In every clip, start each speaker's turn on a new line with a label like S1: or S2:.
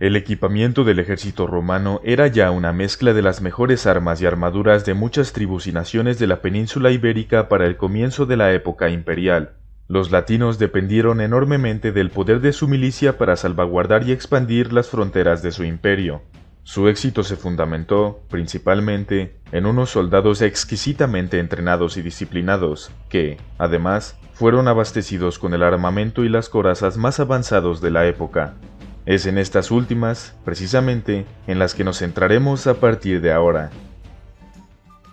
S1: El equipamiento del ejército romano era ya una mezcla de las mejores armas y armaduras de muchas tribus y naciones de la península ibérica para el comienzo de la época imperial. Los latinos dependieron enormemente del poder de su milicia para salvaguardar y expandir las fronteras de su imperio. Su éxito se fundamentó, principalmente, en unos soldados exquisitamente entrenados y disciplinados, que, además, fueron abastecidos con el armamento y las corazas más avanzados de la época. Es en estas últimas, precisamente, en las que nos centraremos a partir de ahora.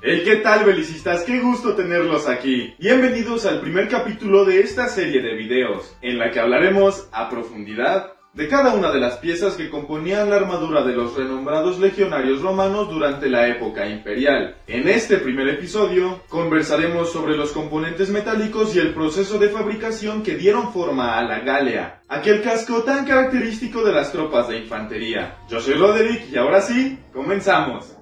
S2: Hey, ¿qué tal, belicistas? ¡Qué gusto tenerlos aquí! Bienvenidos al primer capítulo de esta serie de videos, en la que hablaremos a profundidad de cada una de las piezas que componían la armadura de los renombrados legionarios romanos durante la época imperial. En este primer episodio, conversaremos sobre los componentes metálicos y el proceso de fabricación que dieron forma a la Galea, aquel casco tan característico de las tropas de infantería. Yo soy Roderick y ahora sí, comenzamos.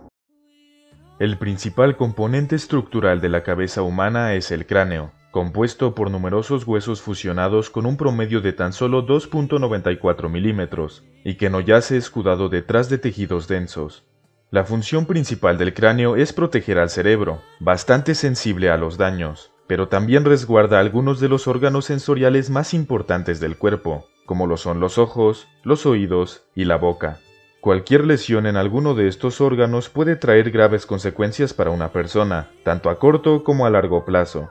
S1: El principal componente estructural de la cabeza humana es el cráneo, compuesto por numerosos huesos fusionados con un promedio de tan solo 2.94 milímetros, y que no yace escudado detrás de tejidos densos. La función principal del cráneo es proteger al cerebro, bastante sensible a los daños, pero también resguarda algunos de los órganos sensoriales más importantes del cuerpo, como lo son los ojos, los oídos y la boca. Cualquier lesión en alguno de estos órganos puede traer graves consecuencias para una persona, tanto a corto como a largo plazo.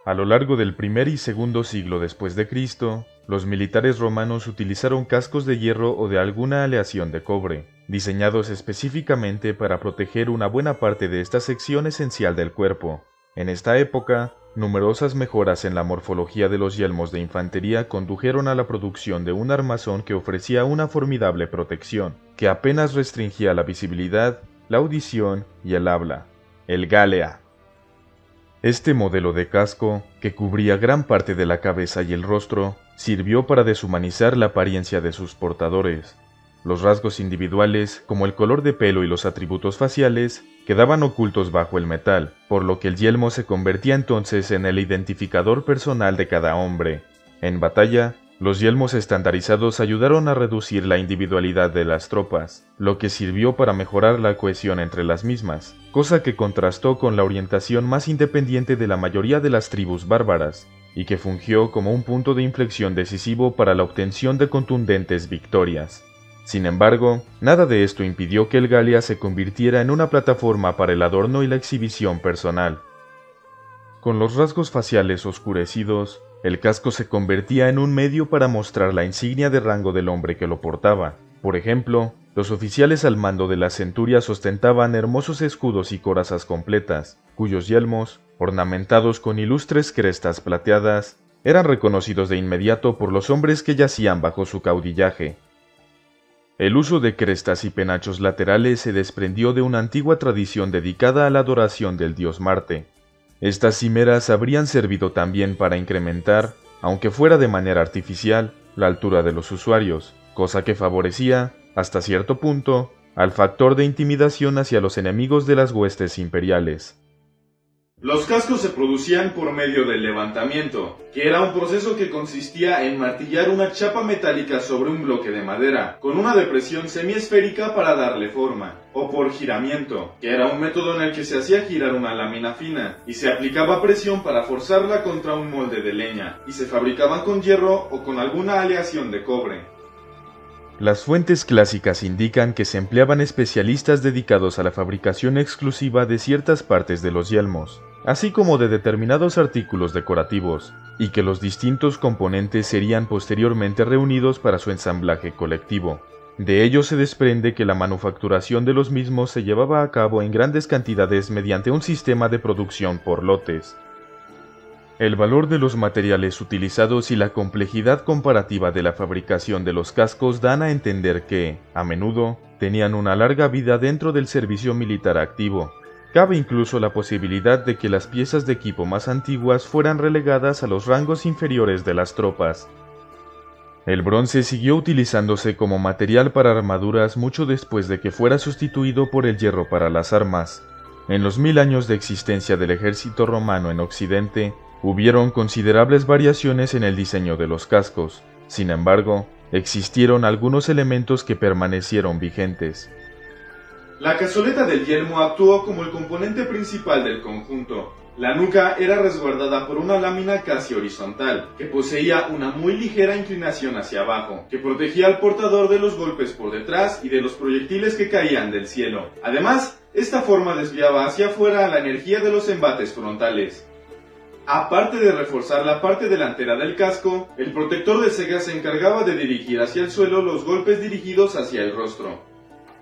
S1: A lo largo del primer y segundo siglo después de Cristo, los militares romanos utilizaron cascos de hierro o de alguna aleación de cobre, diseñados específicamente para proteger una buena parte de esta sección esencial del cuerpo. En esta época, numerosas mejoras en la morfología de los yelmos de infantería condujeron a la producción de un armazón que ofrecía una formidable protección, que apenas restringía la visibilidad, la audición y el habla: el Galea. Este modelo de casco, que cubría gran parte de la cabeza y el rostro, sirvió para deshumanizar la apariencia de sus portadores. Los rasgos individuales, como el color de pelo y los atributos faciales, quedaban ocultos bajo el metal, por lo que el yelmo se convertía entonces en el identificador personal de cada hombre. En batalla, los yelmos estandarizados ayudaron a reducir la individualidad de las tropas, lo que sirvió para mejorar la cohesión entre las mismas, cosa que contrastó con la orientación más independiente de la mayoría de las tribus bárbaras, y que fungió como un punto de inflexión decisivo para la obtención de contundentes victorias. Sin embargo, nada de esto impidió que el Galea se convirtiera en una plataforma para el adorno y la exhibición personal. Con los rasgos faciales oscurecidos, el casco se convertía en un medio para mostrar la insignia de rango del hombre que lo portaba. Por ejemplo, los oficiales al mando de las centurias ostentaban hermosos escudos y corazas completas, cuyos yelmos, ornamentados con ilustres crestas plateadas, eran reconocidos de inmediato por los hombres que yacían bajo su caudillaje. El uso de crestas y penachos laterales se desprendió de una antigua tradición dedicada a la adoración del dios Marte. Estas cimeras habrían servido también para incrementar, aunque fuera de manera artificial, la altura de los usuarios, cosa que favorecía, hasta cierto punto, al factor de intimidación hacia los enemigos de las huestes imperiales.
S2: Los cascos se producían por medio del levantamiento, que era un proceso que consistía en martillar una chapa metálica sobre un bloque de madera, con una depresión semiesférica para darle forma, o por giramiento, que era un método en el que se hacía girar una lámina fina, y se aplicaba presión para forzarla contra un molde de leña, y se fabricaban con hierro o con alguna aleación de cobre.
S1: Las fuentes clásicas indican que se empleaban especialistas dedicados a la fabricación exclusiva de ciertas partes de los yelmos, así como de determinados artículos decorativos, y que los distintos componentes serían posteriormente reunidos para su ensamblaje colectivo. De ello se desprende que la manufacturación de los mismos se llevaba a cabo en grandes cantidades mediante un sistema de producción por lotes. El valor de los materiales utilizados y la complejidad comparativa de la fabricación de los cascos dan a entender que, a menudo, tenían una larga vida dentro del servicio militar activo. Cabe incluso la posibilidad de que las piezas de equipo más antiguas fueran relegadas a los rangos inferiores de las tropas. El bronce siguió utilizándose como material para armaduras mucho después de que fuera sustituido por el hierro para las armas. En los 1000 años de existencia del ejército romano en Occidente, hubieron considerables variaciones en el diseño de los cascos. Sin embargo, Existieron algunos elementos que permanecieron vigentes.
S2: La cazoleta del yelmo actuó como el componente principal del conjunto. La nuca era resguardada por una lámina casi horizontal, que poseía una muy ligera inclinación hacia abajo, que protegía al portador de los golpes por detrás y de los proyectiles que caían del cielo. Además, esta forma desviaba hacia afuera la energía de los embates frontales. Aparte de reforzar la parte delantera del casco, el protector de cejas se encargaba de dirigir hacia el suelo los golpes dirigidos hacia el rostro.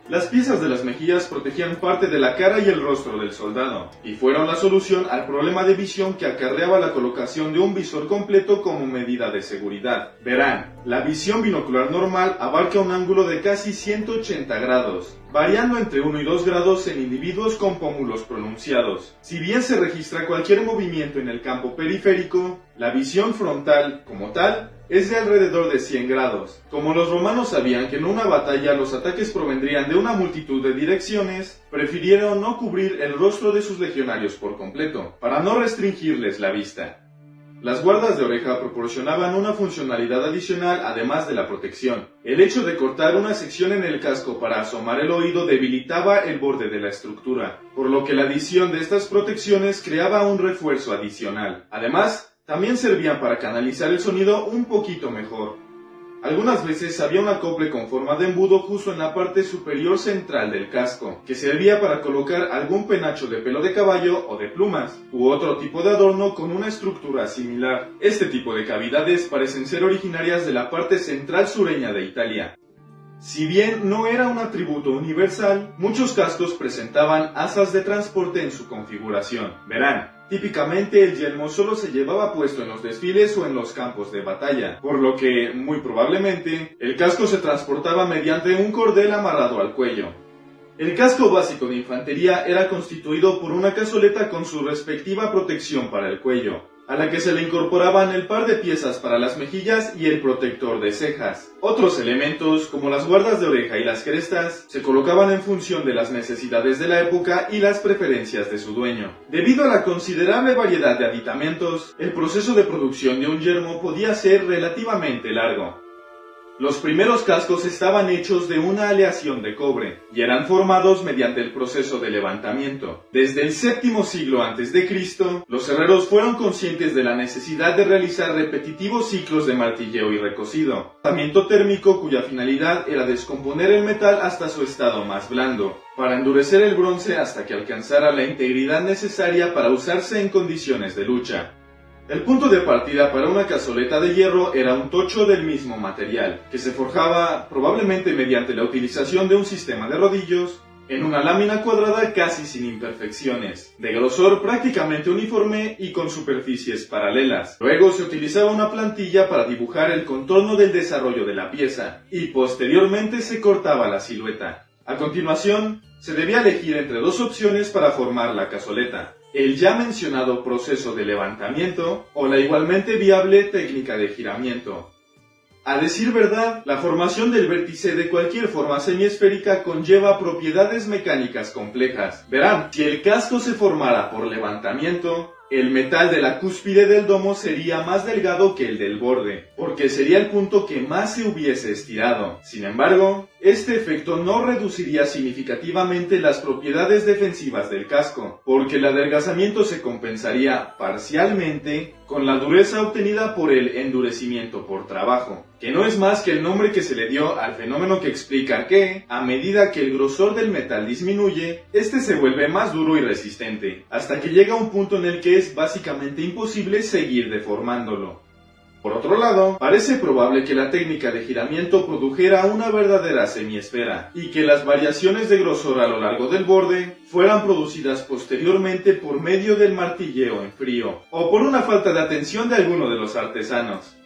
S2: Las piezas de las mejillas protegían parte de la cara y el rostro del soldado, y fueron la solución al problema de visión que acarreaba la colocación de un visor completo como medida de seguridad. Verán, la visión binocular normal abarca un ángulo de casi 180 grados, variando entre 1 y 2 grados en individuos con pómulos pronunciados. Si bien se registra cualquier movimiento en el campo periférico, la visión frontal, como tal, es de alrededor de 100 grados. Como los romanos sabían que en una batalla los ataques provendrían de una multitud de direcciones, prefirieron no cubrir el rostro de sus legionarios por completo, para no restringirles la vista. Las guardas de oreja proporcionaban una funcionalidad adicional además de la protección. El hecho de cortar una sección en el casco para asomar el oído debilitaba el borde de la estructura, por lo que la adición de estas protecciones creaba un refuerzo adicional. Además, también servían para canalizar el sonido un poquito mejor. Algunas veces había un acople con forma de embudo justo en la parte superior central del casco, que servía para colocar algún penacho de pelo de caballo o de plumas, u otro tipo de adorno con una estructura similar. Este tipo de cavidades parecen ser originarias de la parte central sureña de Italia. Si bien no era un atributo universal, muchos cascos presentaban asas de transporte en su configuración. Verán, típicamente el yelmo solo se llevaba puesto en los desfiles o en los campos de batalla, por lo que, muy probablemente, el casco se transportaba mediante un cordel amarrado al cuello. El casco básico de infantería era constituido por una cazoleta con su respectiva protección para el cuello, a la que se le incorporaban el par de piezas para las mejillas y el protector de cejas. Otros elementos, como las guardas de oreja y las crestas, se colocaban en función de las necesidades de la época y las preferencias de su dueño. Debido a la considerable variedad de aditamentos, el proceso de producción de un yelmo podía ser relativamente largo. Los primeros cascos estaban hechos de una aleación de cobre y eran formados mediante el proceso de levantamiento. Desde el séptimo siglo a.C., los herreros fueron conscientes de la necesidad de realizar repetitivos ciclos de martilleo y recocido, tratamiento térmico cuya finalidad era descomponer el metal hasta su estado más blando, para endurecer el bronce hasta que alcanzara la integridad necesaria para usarse en condiciones de lucha. El punto de partida para una cazoleta de hierro era un tocho del mismo material, que se forjaba, probablemente mediante la utilización de un sistema de rodillos, en una lámina cuadrada casi sin imperfecciones, de grosor prácticamente uniforme y con superficies paralelas. Luego se utilizaba una plantilla para dibujar el contorno del desarrollo de la pieza, y posteriormente se cortaba la silueta. A continuación, se debía elegir entre dos opciones para formar la cazoleta: el ya mencionado proceso de levantamiento o la igualmente viable técnica de giramiento. A decir verdad, la formación del vértice de cualquier forma semiesférica conlleva propiedades mecánicas complejas. Verán, si el casco se formara por levantamiento, el metal de la cúspide del domo sería más delgado que el del borde, porque sería el punto que más se hubiese estirado. Sin embargo, este efecto no reduciría significativamente las propiedades defensivas del casco, porque el adelgazamiento se compensaría parcialmente con la dureza obtenida por el endurecimiento por trabajo, que no es más que el nombre que se le dio al fenómeno que explica que, a medida que el grosor del metal disminuye, este se vuelve más duro y resistente, hasta que llega a un punto en el que es básicamente imposible seguir deformándolo. Por otro lado, parece probable que la técnica de giramiento produjera una verdadera semiesfera, y que las variaciones de grosor a lo largo del borde fueran producidas posteriormente por medio del martilleo en frío, o por una falta de atención de alguno de los artesanos.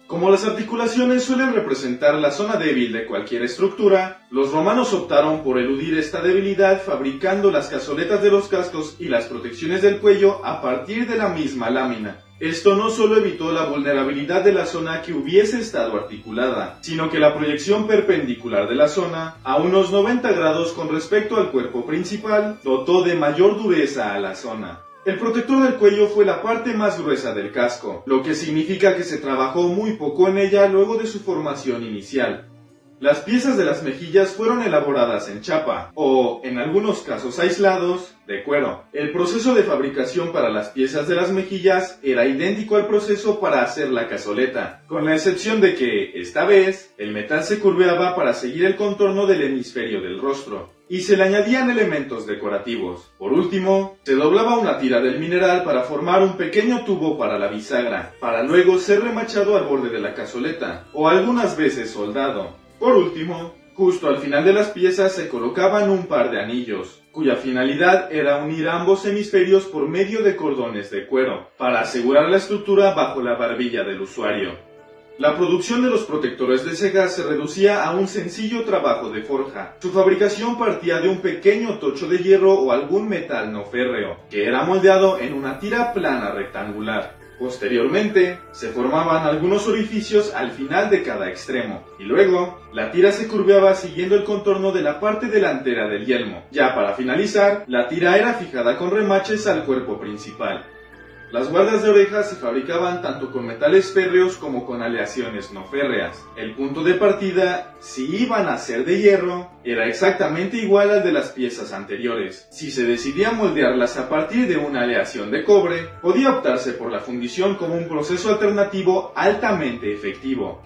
S2: Como las articulaciones suelen representar la zona débil de cualquier estructura, los romanos optaron por eludir esta debilidad fabricando las cazoletas de los cascos y las protecciones del cuello a partir de la misma lámina. Esto no solo evitó la vulnerabilidad de la zona que hubiese estado articulada, sino que la proyección perpendicular de la zona, a unos 90 grados con respecto al cuerpo principal, dotó de mayor dureza a la zona. El protector del cuello fue la parte más gruesa del casco, lo que significa que se trabajó muy poco en ella luego de su formación inicial. Las piezas de las mejillas fueron elaboradas en chapa, o, en algunos casos aislados, de cuero. El proceso de fabricación para las piezas de las mejillas era idéntico al proceso para hacer la cazoleta, con la excepción de que, esta vez, el metal se curveaba para seguir el contorno del hemisferio del rostro, y se le añadían elementos decorativos. Por último, se doblaba una tira del mineral para formar un pequeño tubo para la bisagra, para luego ser remachado al borde de la cazoleta, o algunas veces soldado. Por último, justo al final de las piezas se colocaban un par de anillos, cuya finalidad era unir ambos hemisferios por medio de cordones de cuero, para asegurar la estructura bajo la barbilla del usuario. La producción de los protectores de cejas se reducía a un sencillo trabajo de forja. Su fabricación partía de un pequeño tocho de hierro o algún metal no férreo, que era moldeado en una tira plana rectangular. Posteriormente, se formaban algunos orificios al final de cada extremo, y luego, la tira se curveaba siguiendo el contorno de la parte delantera del yelmo. Ya para finalizar, la tira era fijada con remaches al cuerpo principal. Las guardas de orejas se fabricaban tanto con metales férreos como con aleaciones no férreas. El punto de partida, si iban a ser de hierro, era exactamente igual al de las piezas anteriores. Si se decidía moldearlas a partir de una aleación de cobre, podía optarse por la fundición como un proceso alternativo altamente efectivo.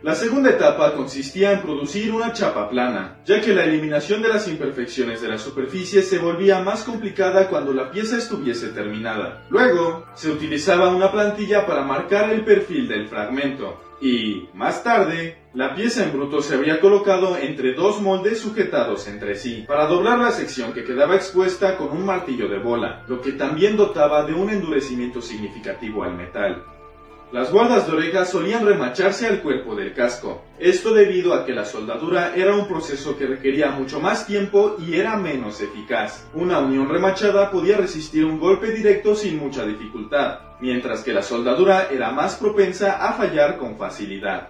S2: La segunda etapa consistía en producir una chapa plana, ya que la eliminación de las imperfecciones de la superficie se volvía más complicada cuando la pieza estuviese terminada. Luego, se utilizaba una plantilla para marcar el perfil del fragmento, y, más tarde, la pieza en bruto se habría colocado entre dos moldes sujetados entre sí, para doblar la sección que quedaba expuesta con un martillo de bola, lo que también dotaba de un endurecimiento significativo al metal. Las guardas de orejas solían remacharse al cuerpo del casco, esto debido a que la soldadura era un proceso que requería mucho más tiempo y era menos eficaz. Una unión remachada podía resistir un golpe directo sin mucha dificultad, mientras que la soldadura era más propensa a fallar con facilidad.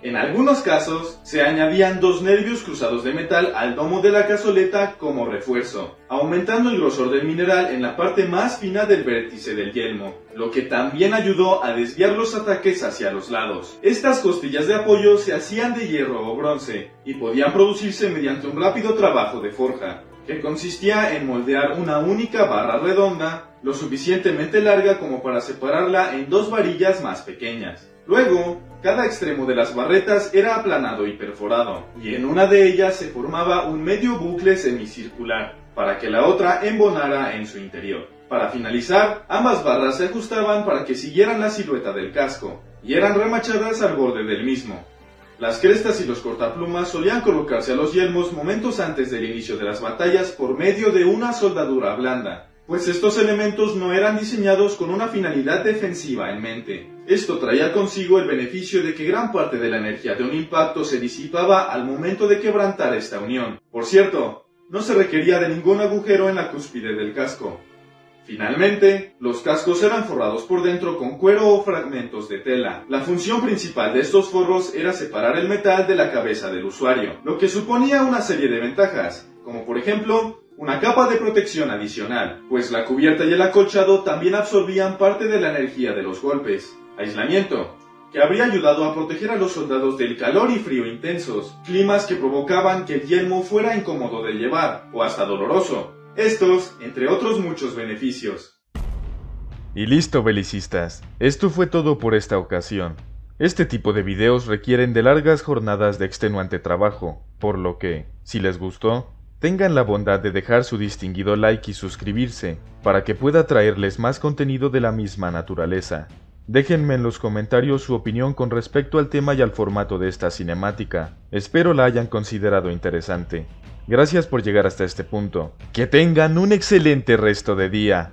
S2: En algunos casos, se añadían dos nervios cruzados de metal al domo de la cazoleta como refuerzo, aumentando el grosor del mineral en la parte más fina del vértice del yelmo, lo que también ayudó a desviar los ataques hacia los lados. Estas costillas de apoyo se hacían de hierro o bronce, y podían producirse mediante un rápido trabajo de forja, que consistía en moldear una única barra redonda, lo suficientemente larga como para separarla en dos varillas más pequeñas. Luego, cada extremo de las barretas era aplanado y perforado, y en una de ellas se formaba un medio bucle semicircular, para que la otra embonara en su interior. Para finalizar, ambas barras se ajustaban para que siguieran la silueta del casco, y eran remachadas al borde del mismo. Las crestas y los cortaplumas solían colocarse a los yelmos momentos antes del inicio de las batallas por medio de una soldadura blanda, pues estos elementos no eran diseñados con una finalidad defensiva en mente. Esto traía consigo el beneficio de que gran parte de la energía de un impacto se disipaba al momento de quebrantar esta unión. Por cierto, no se requería de ningún agujero en la cúspide del casco. Finalmente, los cascos eran forrados por dentro con cuero o fragmentos de tela. La función principal de estos forros era separar el metal de la cabeza del usuario, lo que suponía una serie de ventajas, como por ejemplo, una capa de protección adicional, pues la cubierta y el acolchado también absorbían parte de la energía de los golpes. Aislamiento, que habría ayudado a proteger a los soldados del calor y frío intensos, climas que provocaban que el yelmo fuera incómodo de llevar, o hasta doloroso. Estos, entre otros muchos beneficios.
S1: Y listo, belicistas. Esto fue todo por esta ocasión. Este tipo de videos requieren de largas jornadas de extenuante trabajo, por lo que, si les gustó, tengan la bondad de dejar su distinguido like y suscribirse, para que pueda traerles más contenido de la misma naturaleza. Déjenme en los comentarios su opinión con respecto al tema y al formato de esta cinemática. Espero la hayan considerado interesante. Gracias por llegar hasta este punto. Que tengan un excelente resto de día.